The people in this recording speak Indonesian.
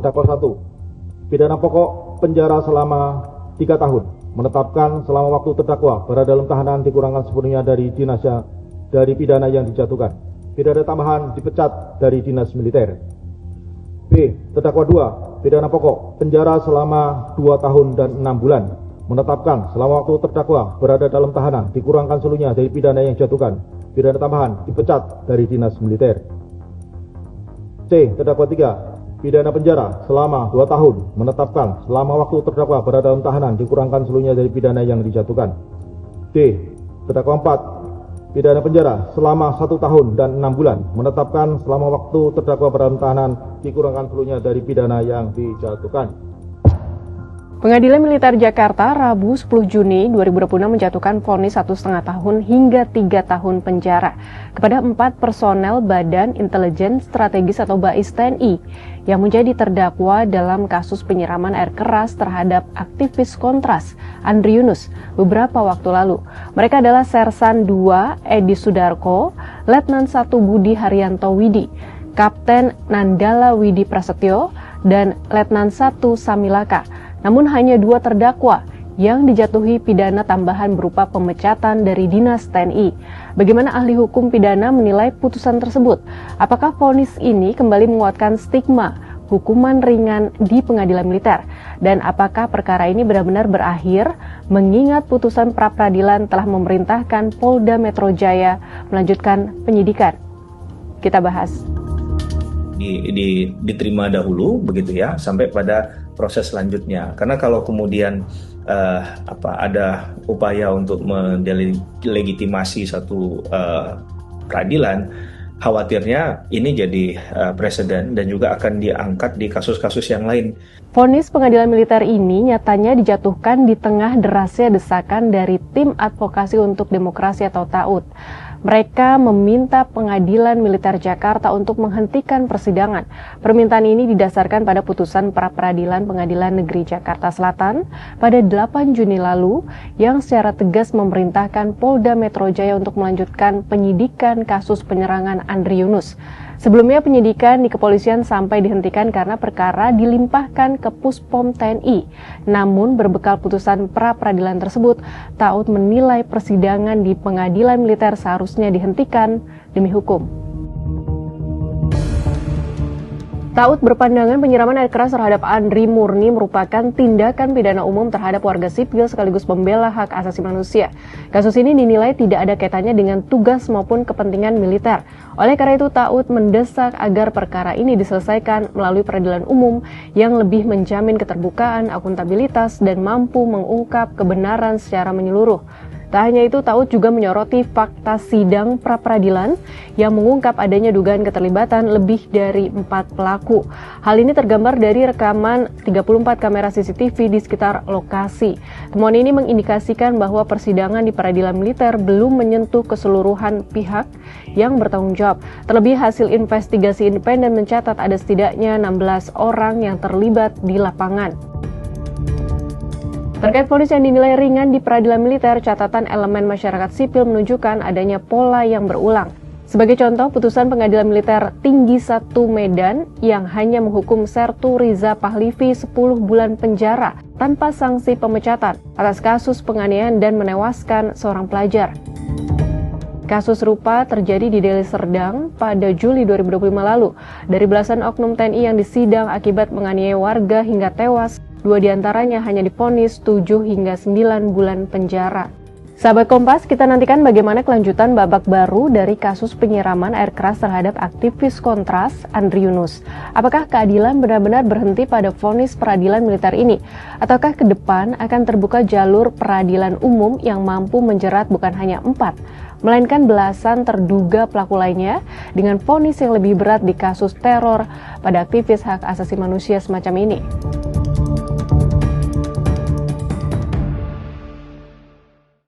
Terdakwa 1. Pidana pokok penjara selama 3 tahun. Menetapkan selama waktu terdakwa berada dalam tahanan dikurangkan sepenuhnya dari dinasnya dari pidana yang dijatuhkan. Pidana tambahan dipecat dari dinas militer. B. Terdakwa 2. Pidana pokok penjara selama 2 tahun dan 6 bulan. Menetapkan selama waktu terdakwa berada dalam tahanan dikurangkan seluruhnya dari pidana yang dijatuhkan. Pidana tambahan dipecat dari dinas militer. C. Terdakwa 3. Pidana penjara selama 2 tahun. Menetapkan selama waktu terdakwa berada dalam tahanan dikurangkan seluruhnya dari pidana yang dijatuhkan. D. Terdakwa 4. Pidana penjara selama 1 tahun dan 6 bulan. Menetapkan selama waktu terdakwa berada dalam tahanan dikurangkan seluruhnya dari pidana yang dijatuhkan. Pengadilan Militer Jakarta Rabu 10 Juni 2026 menjatuhkan vonis 1,5 tahun hingga 3 tahun penjara kepada 4 personel Badan Intelijen Strategis atau BAIS TNI yang menjadi terdakwa dalam kasus penyiraman air keras terhadap aktivis Kontras Andri Yunus beberapa waktu lalu. Mereka adalah Sersan 2 Edi Sudarko, Letnan 1 Budi Haryanto Widi, Kapten Nandala Widi Prasetyo, dan Letnan 1 Samilaka. Namun hanya 2 terdakwa yang dijatuhi pidana tambahan berupa pemecatan dari dinas TNI. Bagaimana ahli hukum pidana menilai putusan tersebut? Apakah vonis ini kembali menguatkan stigma hukuman ringan di pengadilan militer? Dan apakah perkara ini benar-benar berakhir mengingat putusan pra-peradilan telah memerintahkan Polda Metro Jaya melanjutkan penyidikan? Kita bahas. Diterima dahulu begitu ya sampai pada proses selanjutnya, karena kalau kemudian ada upaya untuk mendelegitimasi satu peradilan, khawatirnya ini jadi presiden dan juga akan diangkat di kasus-kasus yang lain. Vonis pengadilan militer ini nyatanya dijatuhkan di tengah derasnya desakan dari Tim Advokasi untuk Demokrasi atau TAUD. Mereka meminta Pengadilan Militer Jakarta untuk menghentikan persidangan. Permintaan ini didasarkan pada putusan pra-peradilan Pengadilan Negeri Jakarta Selatan pada 8 Juni lalu yang secara tegas memerintahkan Polda Metro Jaya untuk melanjutkan penyidikan kasus penyerangan Andri Yunus. Sebelumnya penyidikan di kepolisian sampai dihentikan karena perkara dilimpahkan ke Puspom TNI. Namun berbekal putusan pra-peradilan tersebut, TAUD menilai persidangan di pengadilan militer seharusnya dihentikan demi hukum. TAUD berpandangan penyiraman air keras terhadap Andri murni merupakan tindakan pidana umum terhadap warga sipil sekaligus pembela hak asasi manusia. Kasus ini dinilai tidak ada kaitannya dengan tugas maupun kepentingan militer. Oleh karena itu, TAUD mendesak agar perkara ini diselesaikan melalui peradilan umum yang lebih menjamin keterbukaan, akuntabilitas, dan mampu mengungkap kebenaran secara menyeluruh. Tak hanya itu, TAUD juga menyoroti fakta sidang pra-peradilan yang mengungkap adanya dugaan keterlibatan lebih dari 4 pelaku. Hal ini tergambar dari rekaman 34 kamera CCTV di sekitar lokasi. Temuan ini mengindikasikan bahwa persidangan di peradilan militer belum menyentuh keseluruhan pihak yang bertanggung jawab. Terlebih hasil investigasi independen mencatat ada setidaknya 16 orang yang terlibat di lapangan. Terkait vonis yang dinilai ringan di peradilan militer, catatan elemen masyarakat sipil menunjukkan adanya pola yang berulang. Sebagai contoh, putusan Pengadilan Militer Tinggi 1 Medan yang hanya menghukum Sertu Riza Pahlivi 10 bulan penjara tanpa sanksi pemecatan atas kasus penganiayaan dan menewaskan seorang pelajar. Kasus serupa terjadi di Deli Serdang pada Juli 2025 lalu. Dari belasan oknum TNI yang disidang akibat menganiaya warga hingga tewas, 2 diantaranya hanya divonis 7 hingga 9 bulan penjara. Sahabat Kompas, kita nantikan bagaimana kelanjutan babak baru dari kasus penyiraman air keras terhadap aktivis Kontras Andri Yunus. Apakah keadilan benar-benar berhenti pada vonis peradilan militer ini? Ataukah ke depan akan terbuka jalur peradilan umum yang mampu menjerat bukan hanya 4, melainkan belasan terduga pelaku lainnya dengan vonis yang lebih berat di kasus teror pada aktivis hak asasi manusia semacam ini?